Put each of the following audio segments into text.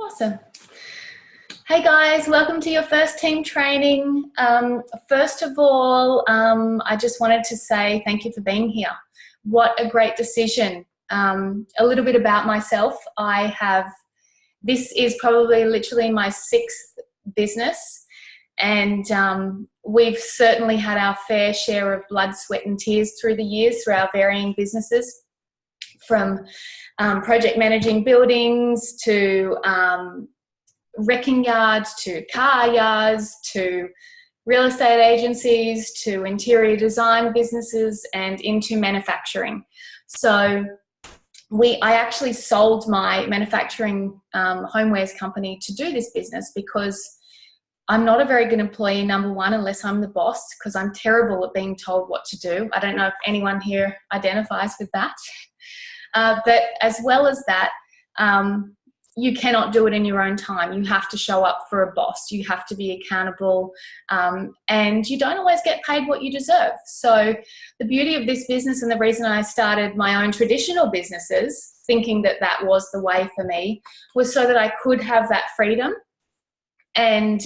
Awesome. Hey guys, welcome to your first team training. First of all, I just wanted to say thank you for being here. What a great decision. A little bit about myself. This is probably literally my 6th business, and we've certainly had our fair share of blood, sweat and tears through the years through our varying businesses, from project managing buildings to wrecking yards, to car yards, to real estate agencies, to interior design businesses, and into manufacturing. So I actually sold my manufacturing homewares company to do this business because I'm not a very good employee, number one, unless I'm the boss, because I'm terrible at being told what to do. I don't know if anyone here identifies with that. But as well as that, you cannot do it in your own time. You have to show up for a boss. You have to be accountable, and you don't always get paid what you deserve. So the beauty of this business, and the reason I started my own traditional businesses, thinking that that was the way for me, was so that I could have that freedom. And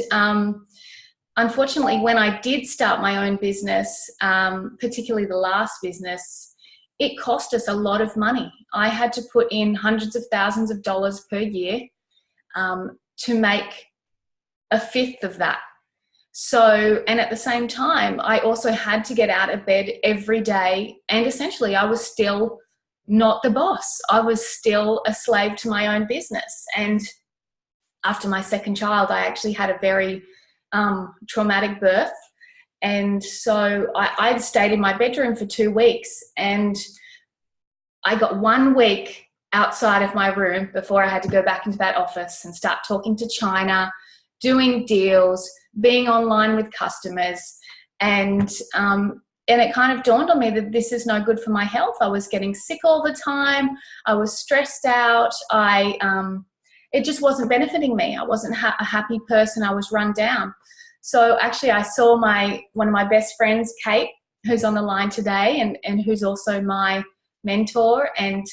unfortunately, when I did start my own business, particularly the last business, it cost us a lot of money. I had to put in hundreds of thousands of dollars per year to make a fifth of that. So, and at the same time, I also had to get out of bed every day, and essentially I was still not the boss. I was still a slave to my own business. And after my second child, I actually had a very traumatic birth. And so I'd stayed in my bedroom for 2 weeks, and I got 1 week outside of my room before I had to go back into that office and start talking to China, doing deals, being online with customers. And it kind of dawned on me that this is no good for my health. I was getting sick all the time. I was stressed out. It just wasn't benefiting me. I wasn't a happy person. I was run down. So actually I saw one of my best friends, Kate, who's on the line today, and who's also my mentor, and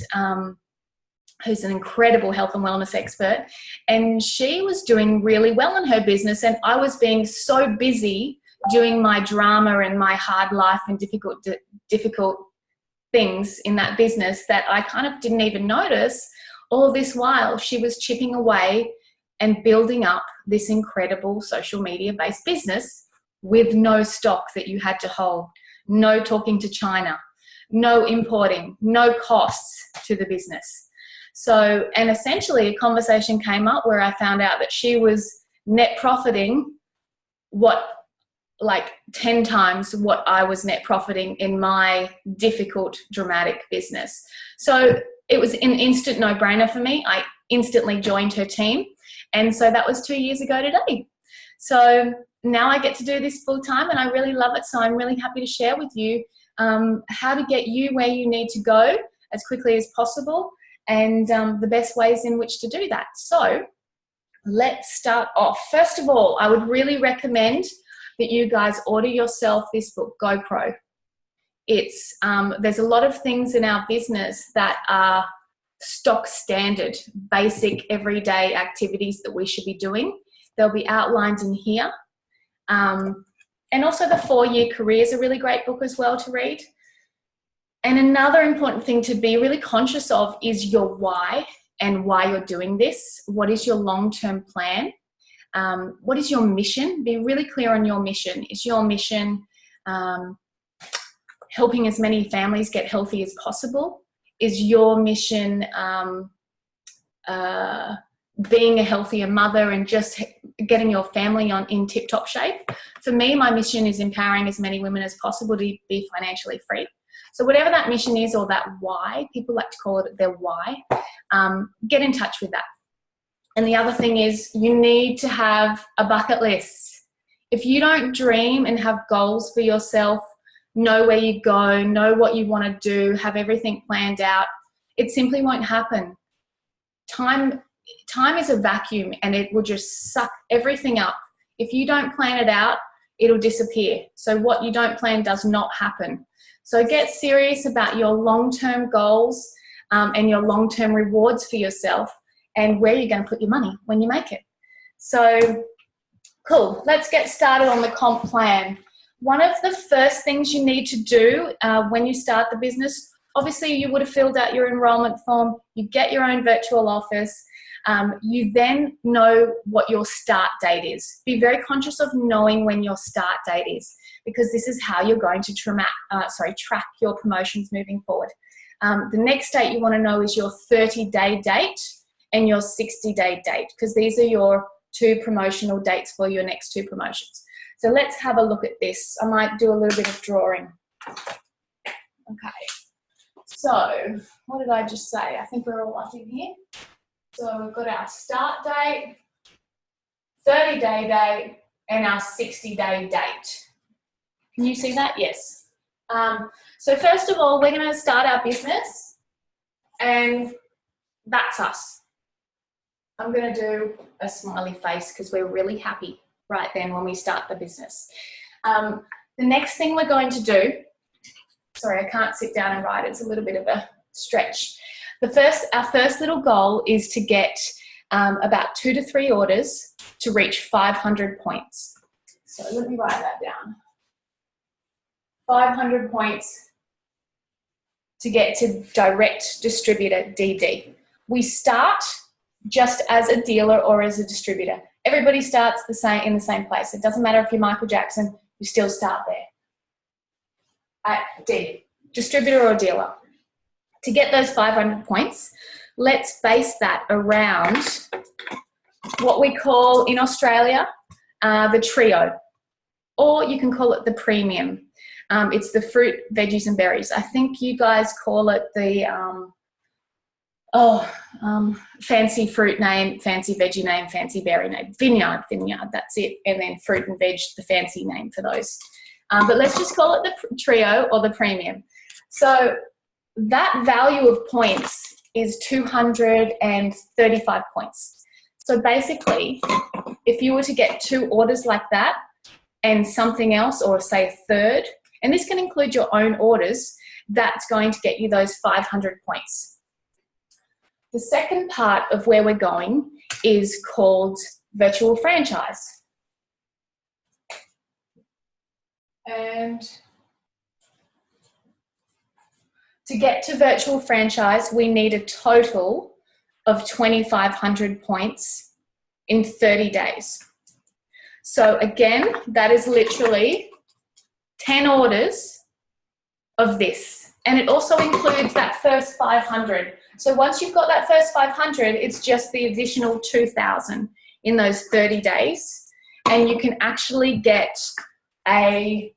who's an incredible health and wellness expert. And she was doing really well in her business, and I was being so busy doing my drama and my hard life and difficult things in that business that I kind of didn't even notice. All this while she was chipping away and building up this incredible social media-based business with no stock that you had to hold, no talking to China, no importing, no costs to the business. So, and essentially a conversation came up where I found out that she was net profiting like 10 times what I was net profiting in my difficult, dramatic business. So it was an instant no-brainer for me. I instantly joined her team. And so that was 2 years ago today. So now I get to do this full time, and I really love it. So I'm really happy to share with you how to get you where you need to go as quickly as possible, and the best ways in which to do that. So let's start off. First of all, I would really recommend that you guys order yourself this book, GoPro. It's there's a lot of things in our business that are stock standard, basic everyday activities that we should be doing. They'll be outlined in here. And also the 4-Year Career is a really great book as well to read. And another important thing to be really conscious of is your why and why you're doing this. What is your long-term plan? What is your mission? Be really clear on your mission. Is your mission helping as many families get healthy as possible? Is your mission being a healthier mother and just getting your family in tip-top shape? For me, my mission is empowering as many women as possible to be financially free. So whatever that mission is, or that why, people like to call it their why, get in touch with that. And the other thing is, you need to have a bucket list. If you don't dream and have goals for yourself, know where you go, know what you want to do, have everything planned out, it simply won't happen. Time is a vacuum, and it will just suck everything up. If you don't plan it out, it'll disappear. So what you don't plan does not happen. So get serious about your long-term goals and your long-term rewards for yourself, and where you're going to put your money when you make it. So, cool. Let's get started on the comp plan. One of the first things you need to do when you start the business, obviously you would have filled out your enrollment form, you get your own virtual office, you then know what your start date is. Be very conscious of knowing when your start date is, because this is how you're going to track your promotions moving forward. The next date you want to know is your 30-day date and your 60-day date, because these are your 2 promotional dates for your next 2 promotions. So let's have a look at this. I might do a little bit of drawing. Okay. So what did I just say? I think we're all up in here. So we've got our start date, 30-day date, and our 60-day date. Can you see that? Yes. So first of all, we're going to start our business, and that's us. I'm going to do a smiley face because we're really happy right then when we start the business. The next thing we're going to do, sorry, I can't sit down and write, it's a little bit of a stretch. Our first little goal is to get about 2 to 3 orders to reach 500 points. So let me write that down. 500 points to get to direct distributor DD. We start just as a dealer or as a distributor. Everybody starts in the same place. It doesn't matter if you're Michael Jackson, you still start there. At D, distributor or dealer. To get those 500 points, let's base that around what we call in Australia the trio, or you can call it the premium. It's the fruit, veggies and berries. I think you guys call it the fancy fruit name, fancy veggie name, fancy berry name, vineyard, that's it. And then fruit and veg, the fancy name for those. But let's just call it the trio or the premium. So that value of points is 235 points. So basically, if you were to get 2 orders like that and something else, or say a third, and this can include your own orders, that's going to get you those 500 points. The second part of where we're going is called virtual franchise. And to get to virtual franchise, we need a total of 2,500 points in 30 days. So again, that is literally 10 orders of this. And it also includes that first 500. So once you've got that first 500, it's just the additional 2,000 in those 30 days. And you can actually get a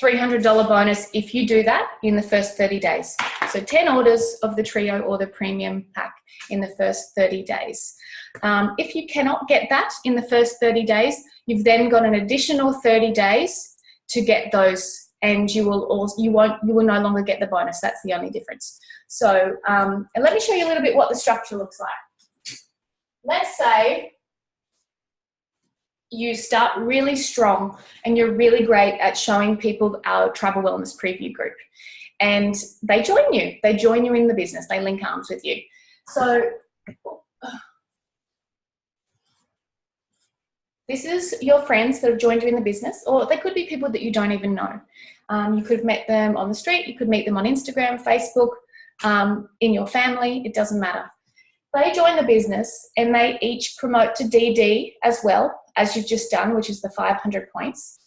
$300 bonus if you do that in the first 30 days. So 10 orders of the trio or the premium pack in the first 30 days. If you cannot get that in the first 30 days, you've then got an additional 30 days to get those, and you will no longer get the bonus. That's the only difference. So, and let me show you a little bit what the structure looks like. Let's say you start really strong and you're really great at showing people our travel wellness preview group, and they join you in the business, they link arms with you. So this is your friends that have joined you in the business, or they could be people that you don't even know. You could have met them on the street, you could meet them on Instagram, Facebook, in your family, it doesn't matter. They join the business and they each promote to DD as well, as you've just done, which is the 500 points.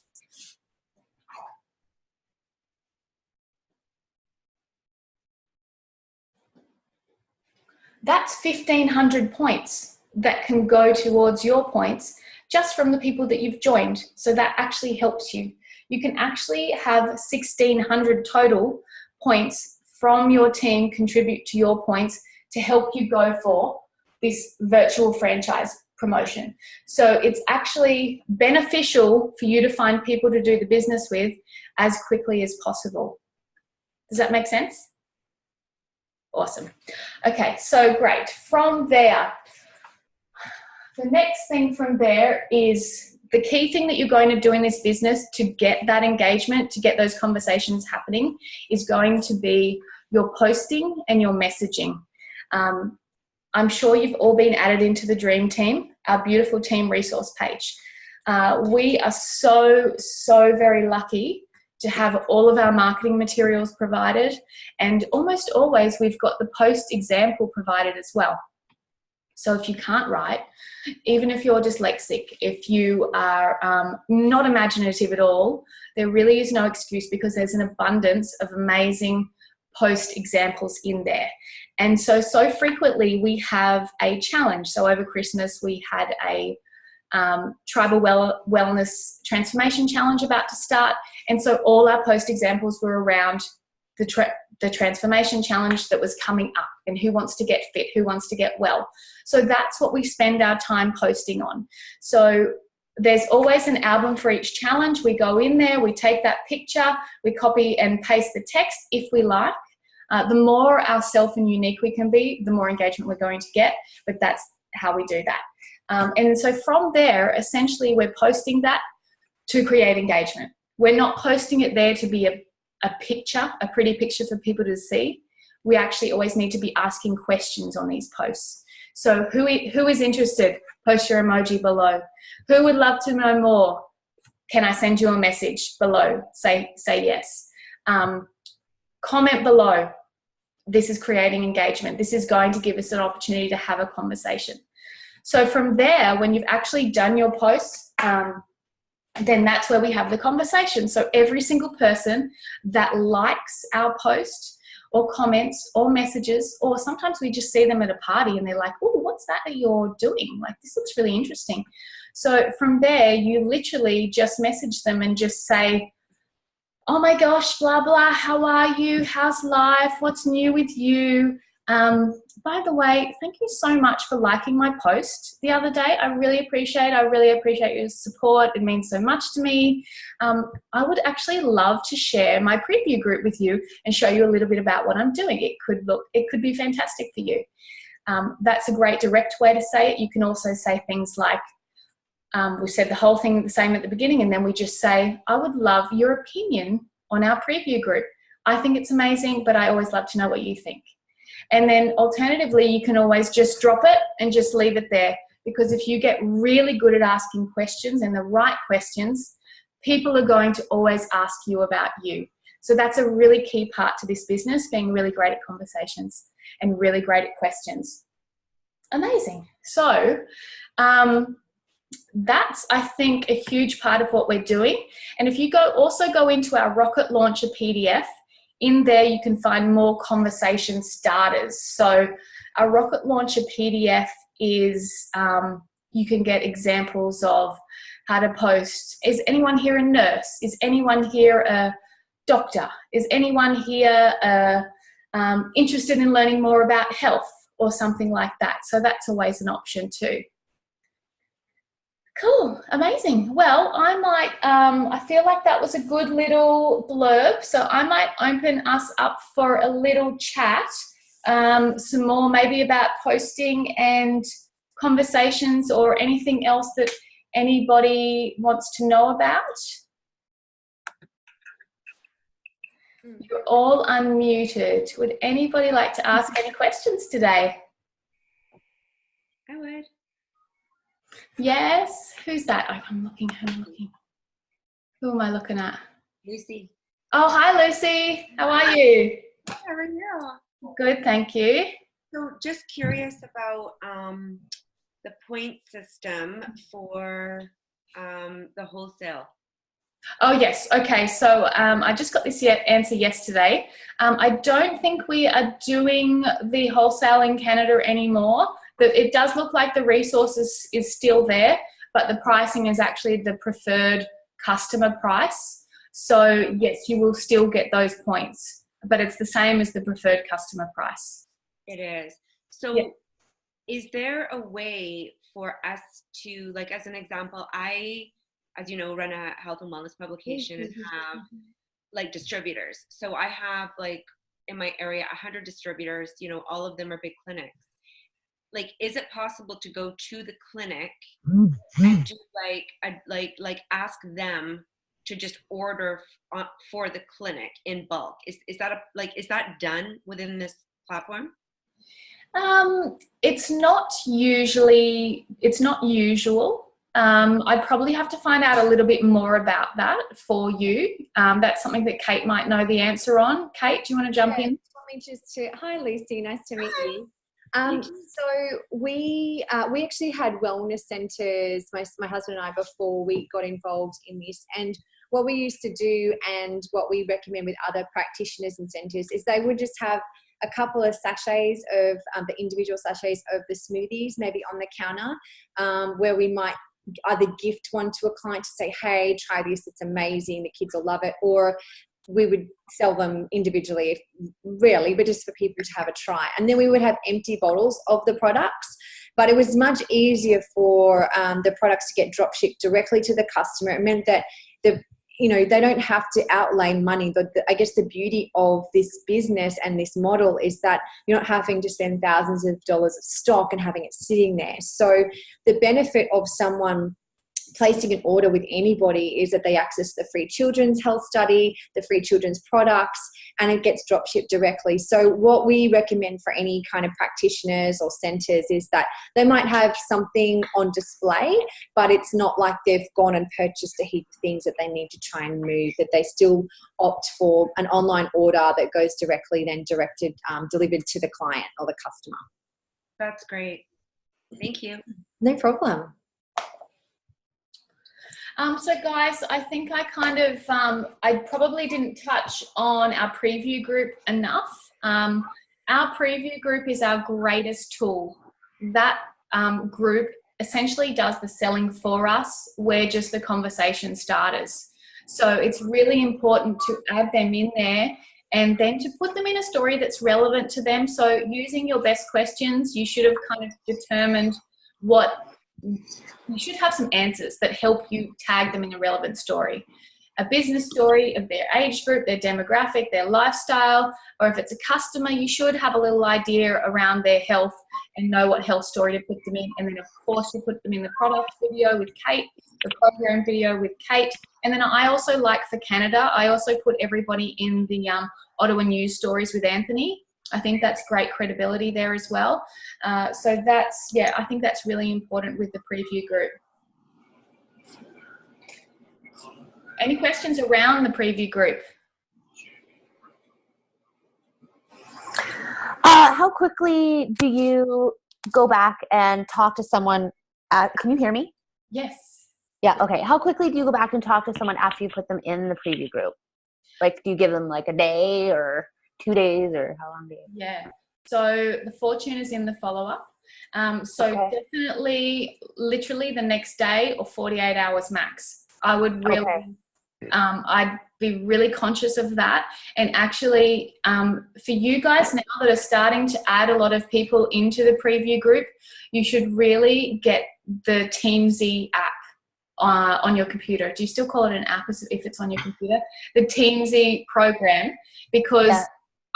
That's 1,500 points that can go towards your points just from the people that you've joined. So that actually helps you. You can actually have 1,600 total points from your team contribute to your points to help you go for this virtual franchise promotion. So it's actually beneficial for you to find people to do the business with as quickly as possible. Does that make sense? Awesome. Okay, so great. From there, the next thing from there is the key thing that you're going to do in this business to get that engagement, to get those conversations happening, is going to be your posting and your messaging. I'm sure you've all been added into the Dream Team, our beautiful team resource page. We are so very lucky to have all of our marketing materials provided, and almost always we've got the post example provided as well. So if you can't write, even if you're dyslexic, if you are not imaginative at all, there really is no excuse, because there's an abundance of amazing post examples in there. And so frequently we have a challenge. So over Christmas we had a tribal wellness transformation challenge about to start, and so all our post examples were around the transformation challenge that was coming up, and who wants to get fit, who wants to get well. So that's what we spend our time posting on. So there's always an album for each challenge. We go in there, we take that picture, we copy and paste the text if we like. The more ourself and unique we can be, the more engagement we're going to get, but that's how we do that. And so from there, essentially we're posting that to create engagement. We're not posting it there to be a picture, a pretty picture for people to see. We actually always need to be asking questions on these posts. So who is interested? Post your emoji below. Who would love to know more? Can I send you a message below? Say yes. Comment below. This is creating engagement. This is going to give us an opportunity to have a conversation. So from there, when you've actually done your posts, then that's where we have the conversation. So every single person that likes our post or comments or messages, or sometimes we just see them at a party and they're like, oh, what's that you're doing? Like, this looks really interesting. So from there, you literally just message them and just say, oh my gosh, blah, blah, how are you? How's life? What's new with you? By the way, thank you so much for liking my post the other day. I really appreciate your support. It means so much to me. I would actually love to share my preview group with you and show you a little bit about what I'm doing. It could be fantastic for you. That's a great direct way to say it. You can also say things like, we said the whole thing the same at the beginning, and then we just say, I would love your opinion on our preview group. I think it's amazing, but I always love to know what you think. And then alternatively, you can always just drop it and just leave it there, because if you get really good at asking questions and the right questions, people are going to always ask you about you. So that's a really key part to this business, being really great at conversations and really great at questions. Amazing. So that's, I think, a huge part of what we're doing. And if you also go into our Rocket Launcher PDF, in there you can find more conversation starters. So our Rocket Launcher PDF is, you can get examples of how to post. Is anyone here a nurse? Is anyone here a doctor? Is anyone here interested in learning more about health or something like that? So that's always an option too. Cool, amazing. Well, I feel like that was a good little blurb. So I might open us up for a little chat, some more maybe about posting and conversations, or anything else that anybody wants to know about. You're all unmuted. Would anybody like to ask any questions today? I would. Yes, who's that? Oh, I'm looking. Who am I looking at? Lucy. Oh, hi Lucy. How are you? How are you? Good, thank you. So just curious about the point system for the wholesale. Oh yes, okay. So I just got this answer yesterday. I don't think we are doing the wholesale in Canada anymore. But it does look like the resources is still there, but the pricing is actually the preferred customer price. So yes, you will still get those points, but it's the same as the preferred customer price. It is. So yeah. Is there a way for us to, like, as an example, I, as you know, run a health and wellness publication and have like distributors. So I have, like, in my area, 100 distributors, you know, all of them are big clinics. Like, is it possible to go to the clinic and do like ask them to just order for the clinic in bulk? Is that is that done within this platform? It's not usual. I'd probably have to find out a little bit more about that for you. That's something that Kate might know the answer on. Kate, do you want to jump in? Hi, Lucy. Nice to meet you. So we actually had wellness centres, my husband and I, before we got involved in this. And what we used to do, and what we recommend with other practitioners and centres, is they would just have a couple of sachets of the individual sachets of the smoothies, maybe on the counter, where we might either gift one to a client to say, hey, try this, it's amazing, the kids will love it, or we would sell them individually, rarely, but just for people to have a try. And then we would have empty bottles of the products, but it was much easier for the products to get drop shipped directly to the customer. It meant that they don't have to outlay money. But I guess the beauty of this business and this model is that you're not having to spend thousands of dollars of stock and having it sitting there. So the benefit of someone placing an order with anybody is that they access the free children's health study, the free children's products, and it gets drop shipped directly. So what we recommend for any kind of practitioners or centres is that they might have something on display, but it's not like they've gone and purchased a heap of things that they need to try and move, that they still opt for an online order that goes directly then delivered to the client or the customer. That's great. Thank you. No problem. So guys, I think I probably didn't touch on our preview group enough. Our preview group is our greatest tool. That group essentially does the selling for us. We're just the conversation starters. So it's really important to add them in there and then to put them in a story that's relevant to them. So using your best questions, you should have kind of determined you should have some answers that help you tag them in a relevant story. A business story of their age group, their demographic, their lifestyle, or if it's a customer, you should have a little idea around their health and know what health story to put them in. And then, of course, you put them in the product video with Kate, the program video with Kate. And then I also like for Canada, I also put everybody in the Ottawa News stories with Anthony. I think that's great credibility there as well. So I think that's really important with the preview group. Any questions around the preview group? How quickly do you go back and talk to someone? Can you hear me? Yes. Yeah, okay. How quickly do you go back and talk to someone after you put them in the preview group? Like, do you give them like a day or 2 days, or how long do you? Yeah. So the fortune is in the follow-up. Definitely, literally the next day or 48 hours max. I would really, I'd be really conscious of that. And actually, for you guys now that are starting to add a lot of people into the preview group, you should really get the TeamZ app on your computer. Do you still call it an app if it's on your computer? The TeamZ program, because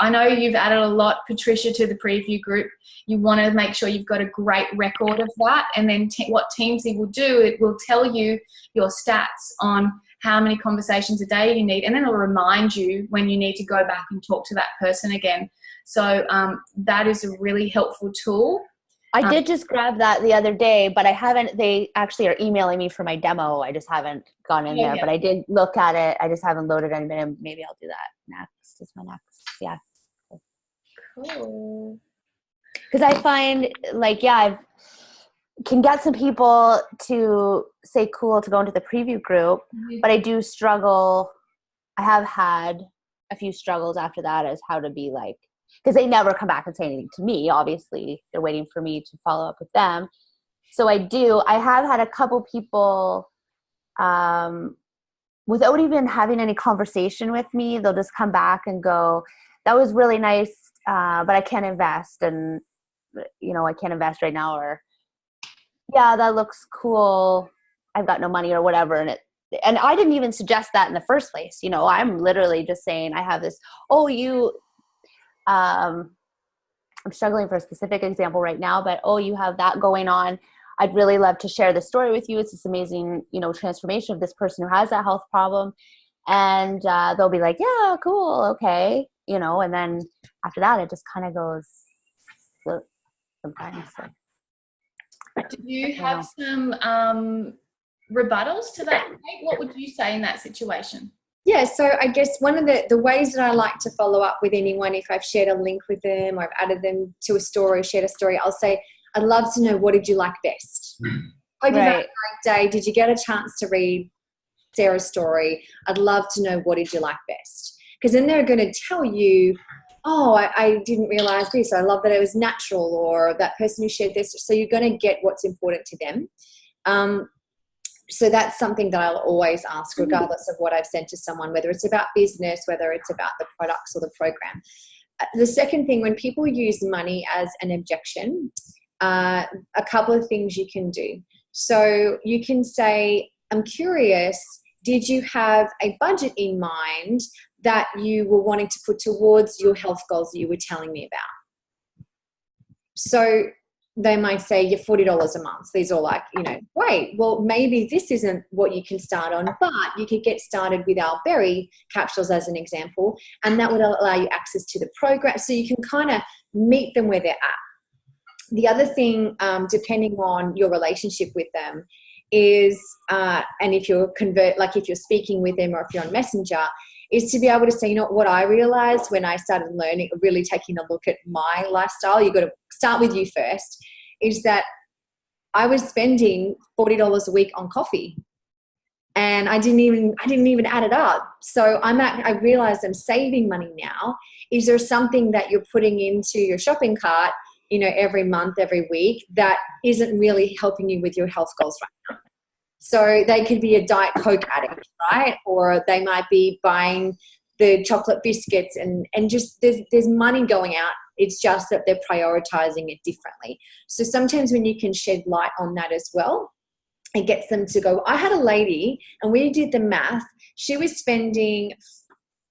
I know you've added a lot, Patricia, to the preview group. You want to make sure you've got a great record of that. And then what TeamZ will do, it will tell you your stats on how many conversations a day you need. And then it'll remind you when you need to go back and talk to that person again. So that is a really helpful tool. I did just grab that the other day, but I haven't. They actually are emailing me for my demo. I just haven't gone in there, but I did look at it. I just haven't loaded it, and maybe I'll do that next. Is my next. Yeah. Cool. Because I find I can get some people to say cool to go into the preview group, but I do struggle. I have had a few struggles after that as how to be like, because they never come back and say anything to me. Obviously, they're waiting for me to follow up with them. So I have had a couple people without even having any conversation with me, they'll just come back and go, that was really nice, but I can't invest. And, I can't invest right now, or, yeah, that looks cool, I've got no money or whatever. And I didn't even suggest that in the first place. I'm literally just saying I have this, I'm struggling for a specific example right now, but, you have that going on. I'd really love to share this story with you. It's this amazing, you know, transformation of this person who has that health problem. And they'll be like, yeah, cool, okay. You know, and then after that, it just kind of goes sometimes. So. Do you have some rebuttals to that? What would you say in that situation? Yeah, so I guess one of the ways that I like to follow up with anyone, if I've shared a link with them or I've added them to a story or shared a story, I'll say, I'd love to know, what did you like best? Hope you had a great day. Did you get a chance to read Sarah's story? I'd love to know, what did you like best? Because then they're going to tell you, oh, I didn't realize this. I love that it was natural, or that person who shared this. So you're going to get what's important to them. So that's something that I'll always ask, regardless of what I've sent to someone, whether it's about business, whether it's about the products or the program. The second thing, when people use money as an objection, a couple of things you can do. So you can say, I'm curious, did you have a budget in mind that you were wanting to put towards your health goals that you were telling me about? So they might say, you're $40 a month. These are like, you know, great. Well, maybe this isn't what you can start on, but you could get started with our berry capsules as an example, and that would allow you access to the program. So you can kind of meet them where they're at. The other thing, depending on your relationship with them, is, and if you're if you're speaking with them or if you're on Messenger, is to be able to say, you know, what I realized when I started learning, really taking a look at my lifestyle, you've got to start with you first, is that I was spending $40 a week on coffee, and I didn't even add it up. So I realized I'm saving money now. Is there something that you're putting into your shopping cart, you know, every month, every week, that isn't really helping you with your health goals right now? So they could be a Diet Coke addict, right? Or they might be buying the chocolate biscuits, and just there's money going out. It's just that they're prioritizing it differently. So sometimes when you can shed light on that as well, it gets them to go. I had a lady, and we did the math. She was spending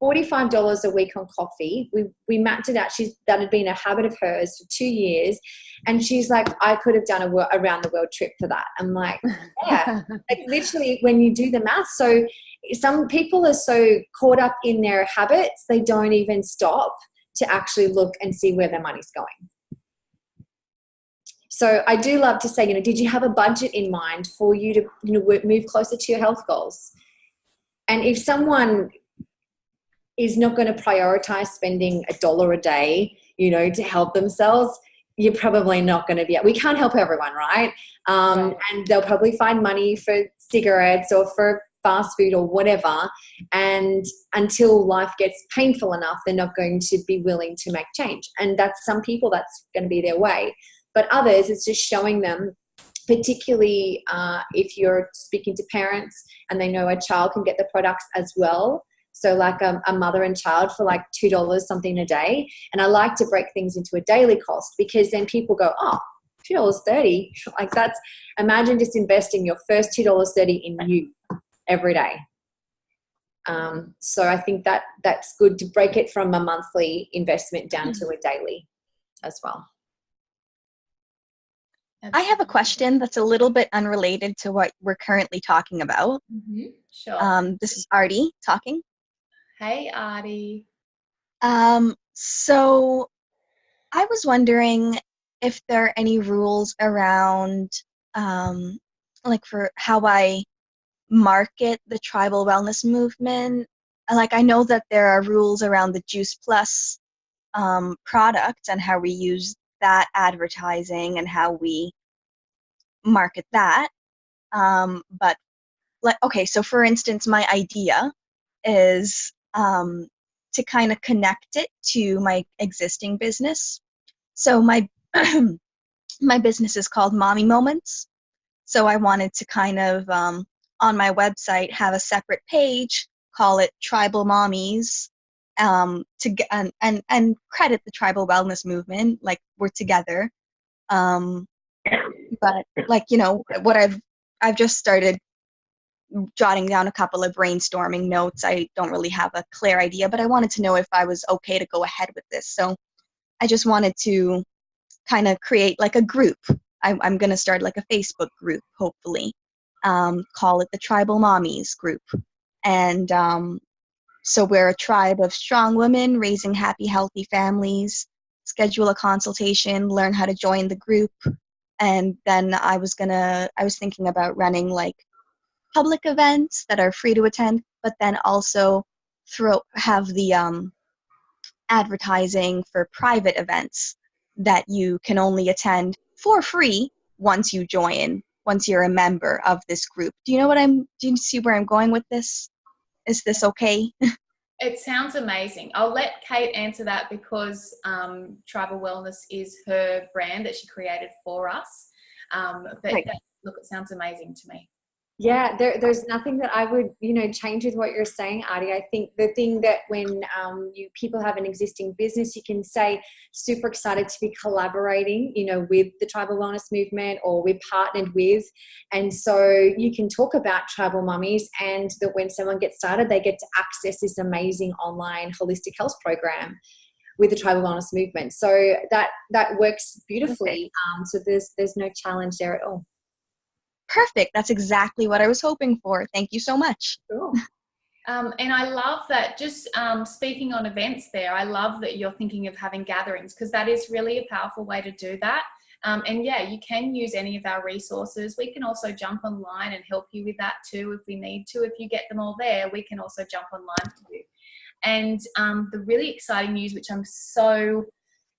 $45 a week on coffee. We mapped it out. That had been a habit of hers for 2 years. And she's like, I could have done a around the world trip for that. I'm like, yeah, like literally when you do the math. So some people are so caught up in their habits, they don't even stop to actually look and see where their money's going. So I do love to say, you know, did you have a budget in mind for you to, you know, move closer to your health goals? And if someone is not going to prioritize spending $1 a day, you know, to help themselves, you're probably not going to be, we can't help everyone, right? And they'll probably find money for cigarettes or for fast food or whatever. And until life gets painful enough, they're not going to be willing to make change. And that's some people, that's going to be their way. But others, it's just showing them, particularly if you're speaking to parents and they know a child can get the products as well. So like a mother and child for like $2 something a day. And I like to break things into a daily cost, because then people go, oh, $2.30. Like that's, imagine just investing your first $2.30 in you every day. So I think that's good to break it from a monthly investment down to a daily as well. I have a question that's a little bit unrelated to what we're currently talking about. Mm-hmm. Sure. This is Artie talking. Hey, Artie. So I was wondering if there are any rules around, like for how I market the tribal wellness movement. Like I know that there are rules around the Juice Plus product and how we use that advertising and how we market that. But like, okay, so for instance, my idea is to kind of connect it to my existing business. So my my business is called Mommy Moments. So I wanted to kind of on my website have a separate page, call it Tribal Mommies, to get and credit the tribal wellness movement, like we're together. But like, you know, what I've just started jotting down a couple of brainstorming notes. I don't really have a clear idea, but I wanted to know if I was okay to go ahead with this. So I just wanted to kind of create like a group I'm going to start like a Facebook group, hopefully. Call it the Tribal Mommies group. And so we're a tribe of strong women raising happy, healthy families. Schedule a consultation, learn how to join the group. And then I was thinking about running like public events that are free to attend, but then also have the advertising for private events that you can only attend for free once you're a member of this group. Do you see where I'm going with this? Is this okay? It sounds amazing. I'll let Kate answer that because Tribal Wellness is her brand that she created for us. But Right. Look, it sounds amazing to me. Yeah, there's nothing that I would, change with what you're saying, Adi. I think the thing that when people have an existing business, you can say super excited to be collaborating, with the Tribal Wellness Movement, or we're partnered with. And so you can talk about Tribal Mummies, and that when someone gets started, they get to access this amazing online holistic health program with the Tribal Wellness Movement. So that works beautifully. So there's no challenge there at all. Perfect. That's exactly what I was hoping for. Thank you so much. Cool. And I love that, just speaking on events there, I love that you're thinking of having gatherings, because that is really a powerful way to do that. And yeah, you can use any of our resources. We can also jump online and help you with that too if we need to. If you get them all there, we can also jump online for you. And the really exciting news, which I'm so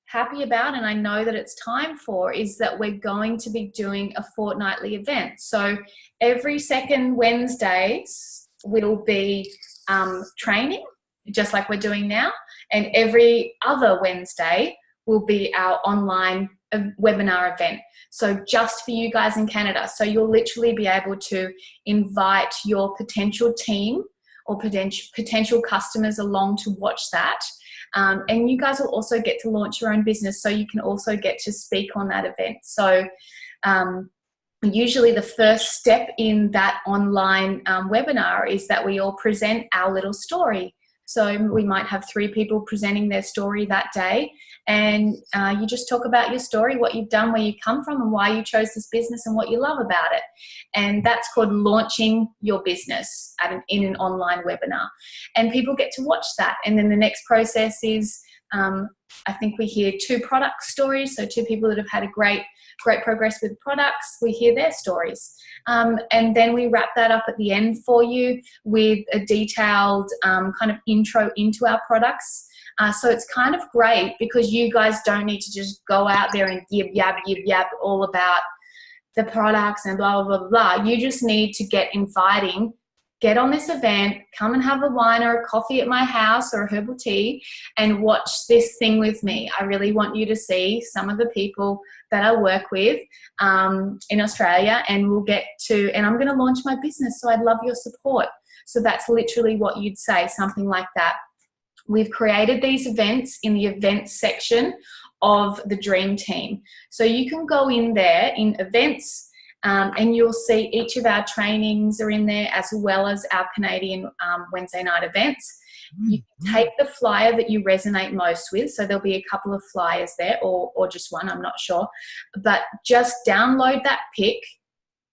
happy about, and I know that it's time for, is that we're going to be doing a fortnightly event. So every second Wednesdays will be training, just like we're doing now, and every other Wednesday will be our online webinar event. So just for you guys in Canada. So you'll literally be able to invite your potential team or potential customers along to watch that. And you guys will also get to launch your own business, so you can also get to speak on that event. So usually the first step in that online webinar is that we all present our little story. So we might have 3 people presenting their story that day, and you just talk about your story, what you've done, where you come from, and why you chose this business and what you love about it. And that's called launching your business in an online webinar. And people get to watch that. And then the next process is, I think we hear 2 product stories. So 2 people that have had a great progress with products, we hear their stories. And then we wrap that up at the end for you with a detailed kind of intro into our products. So it's kind of great because you guys don't need to just go out there and yib yab all about the products and blah, blah, blah, blah. You just need to get inviting, get on this event, come and have a wine or a coffee at my house or a herbal tea and watch this thing with me. I really want you to see some of the people that I work with in Australia, and I'm going to launch my business, so I'd love your support. So that's literally what you'd say, something like that. We've created these events in the events section of the Dream Team. So you can go in there in events, and you'll see each of our trainings are in there, as well as our Canadian Wednesday night events. You can take the flyer that you resonate most with. So there'll be a couple of flyers there, or just one, I'm not sure. But just download that pic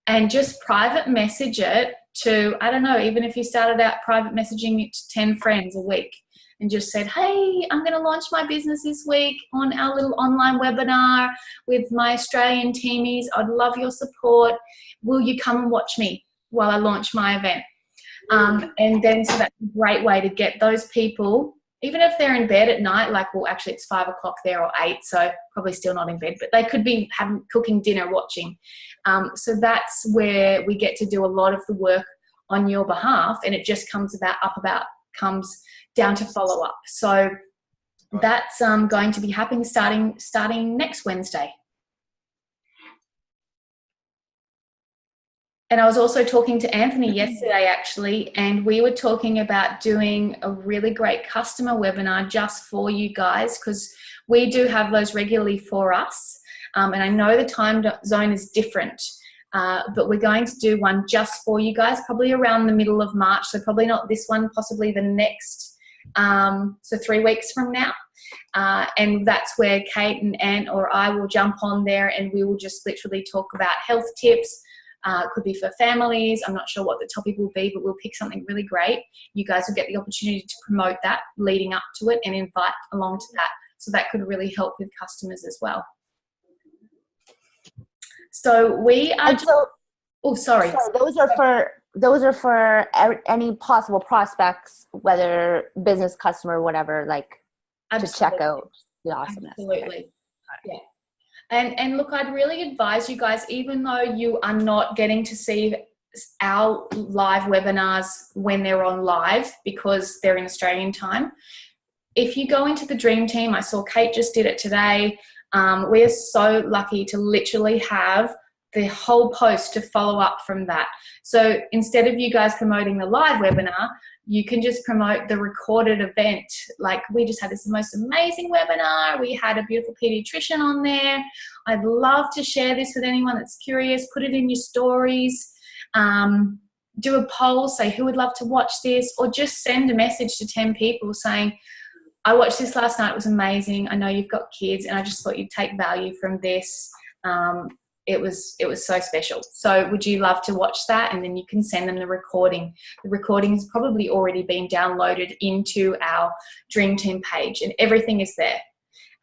and just private message it to, I don't know, even if you started out private messaging it to 10 friends a week and just said, hey, I'm going to launch my business this week on our little online webinar with my Australian teamies. I'd love your support. Will you come and watch me while I launch my event? And then, so that's a great way to get those people, even if they're in bed at night, like, well, actually it's 5 o'clock there or 8, so probably still not in bed, but they could be cooking dinner, watching. So that's where we get to do a lot of the work on your behalf, and it just comes down to follow up. So that's going to be happening starting next Wednesday. And I was also talking to Anthony yesterday, actually, and we were talking about doing a really great customer webinar just for you guys, because we do have those regularly for us. And I know the time zone is different, but we're going to do one just for you guys, probably around the middle of March. So probably not this one, possibly the next, so 3 weeks from now. And that's where Kate and Ant or I will jump on there, and we will just literally talk about health tips. It could be for families. I'm not sure what the topic will be, but we'll pick something really great. You guys will get the opportunity to promote that leading up to it and invite along to that. So that could really help with customers as well. So we are. Sorry. Those are for any possible prospects, whether business, customer, whatever, like to check out the awesomeness. Absolutely. Yeah. And look, I'd really advise you guys, even though you are not getting to see our live webinars when they're on live because they're in Australian time, if you go into the Dream Team, I saw Kate just did it today. We are so lucky to literally have the whole post to follow up from that. So instead of you guys promoting the live webinar, you can just promote the recorded event. Like, we just had this most amazing webinar. We had a beautiful pediatrician on there. I'd love to share this with anyone that's curious. Put it in your stories. Do a poll, say who would love to watch this, or just send a message to 10 people saying, I watched this last night, it was amazing. I know you've got kids and I just thought you'd take value from this. It was so special. So would you love to watch that? And then you can send them the recording. The recording has probably already been downloaded into our Dream Team page, and everything is there.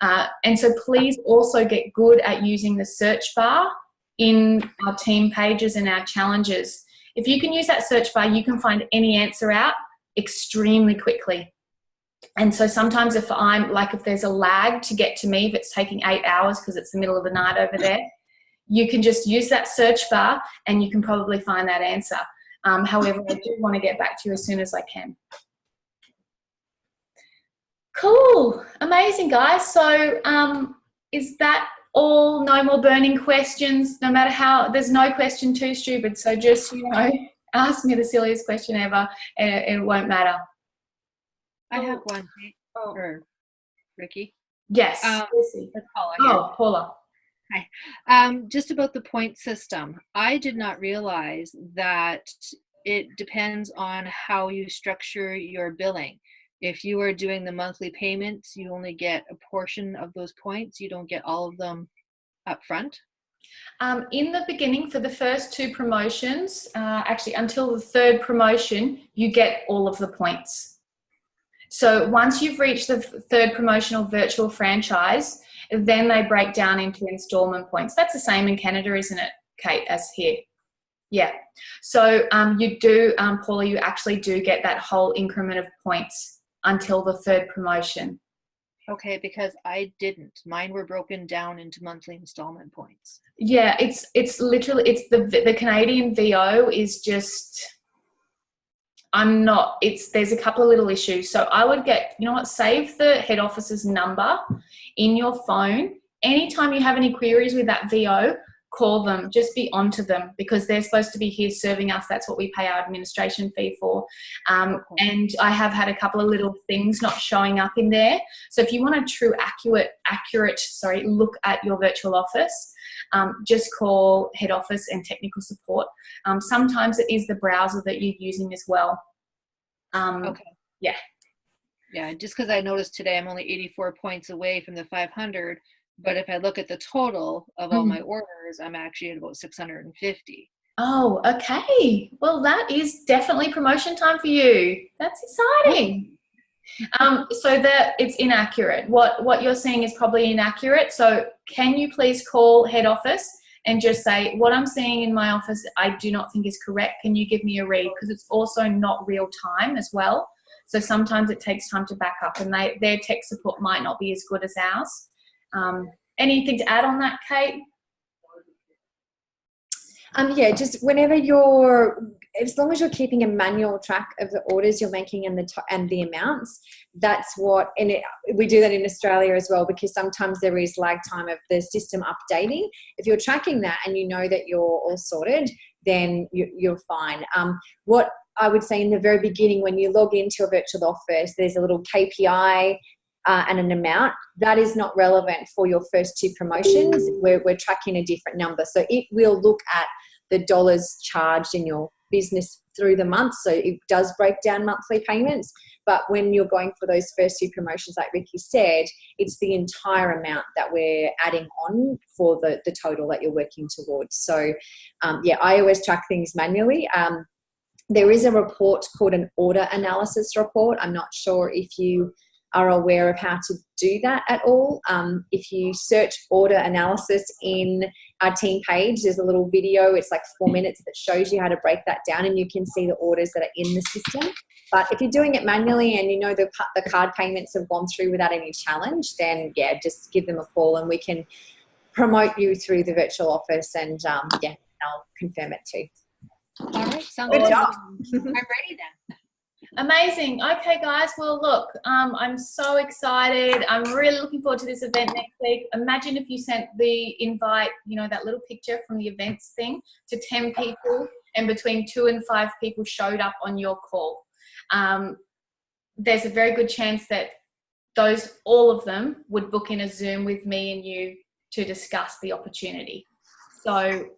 And so please also get good at using the search bar in our team pages and our challenges. If you can use that search bar, you can find any answer out extremely quickly. And so sometimes if there's a lag to get to me, if it's taking 8 hours because it's the middle of the night over there, you can just use that search bar and you can probably find that answer. However, I do want to get back to you as soon as I can. Cool. Amazing, guys. So is that all? No more burning questions, no matter how, there's no question too stupid. So just, ask me the silliest question ever and it won't matter. I have one for Ricky. Yes. Paula. Hi. Just about the point system. I did not realize that it depends on how you structure your billing. If you are doing the monthly payments, you only get a portion of those points. You don't get all of them up front. In the beginning, for the first 2 promotions, actually until the 3rd promotion, you get all of the points. So once you've reached the 3rd promotional virtual franchise, then they break down into installment points. That's the same in Canada, isn't it, Kate, as here? Yeah. So you do, Paula, you actually do get that whole increment of points until the 3rd promotion. Okay, because I didn't. Mine were broken down into monthly installment points. Yeah, it's literally, it's the Canadian VO is just... there's a couple of little issues. So I would save the head office's number in your phone. Anytime you have any queries with that VO, call them. Just be onto them because they're supposed to be here serving us. That's what we pay our administration fee for. And I have had a couple of little things not showing up in there. So if you want a true accurate look at your virtual office, just call head office and technical support. Sometimes it is the browser that you're using as well. Okay. Yeah. Yeah, just because I noticed today I'm only 84 points away from the 500, but if I look at the total of all my orders, I'm actually at about 650. Oh, okay. Well, that is definitely promotion time for you. That's exciting. So that it's inaccurate. What you're seeing is probably inaccurate. So can you please call head office and just say, what I'm seeing in my office, I do not think is correct. Can you give me a read? Because it's also not real time as well. So sometimes it takes time to back up and their tech support might not be as good as ours. Anything to add on that, Kate? Yeah, just whenever as long as you're keeping a manual track of the orders you're making and the amounts, that's what, we do that in Australia as well, because sometimes there is lag time of the system updating. If you're tracking that and you know that you're all sorted, then you're fine. What I would say in the very beginning, when you log into a virtual office, there's a little KPI and an amount. That is not relevant for your first 2 promotions where we're tracking a different number. So it will look at the dollars charged in your business through the month, so it does break down monthly payments. But when you're going for those first 2 promotions, like Ricky said, it's the entire amount that we're adding on for the total that you're working towards. So I always track things manually. There is a report called an order analysis report. I'm not sure if you are aware of how to do that at all. If you search order analysis in our team page, there's a little video, it's like 4 minutes, that shows you how to break that down, and you can see the orders that are in the system. But if you're doing it manually and you know the card payments have gone through without any challenge, then just give them a call and we can promote you through the virtual office, and I'll confirm it too. All right, sounds Good good. job. I'm ready then. Amazing. Okay, guys. Well, look, I'm so excited. I'm really looking forward to this event next week. Imagine if you sent the invite, that little picture from the events thing, to 10 people, and between 2 and 5 people showed up on your call. There's a very good chance that all of them would book in a Zoom with me and you to discuss the opportunity. So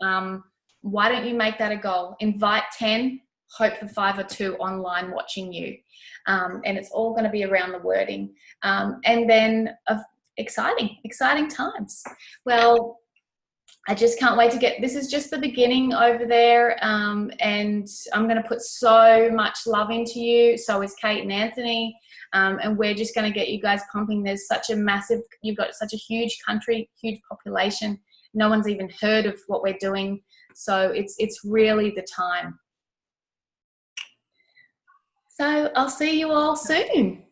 why don't you make that a goal? Invite 10. Hope for 5 or 2 online watching you, and it's all going to be around the wording, and then exciting times. Well, I just can't wait to this is just the beginning over there, and I'm going to put so much love into you. So is Kate and Anthony, and we're just going to get you guys pumping. There's you've got such a huge country, huge population. No one's even heard of what we're doing, so it's really the time. So I'll see you all soon.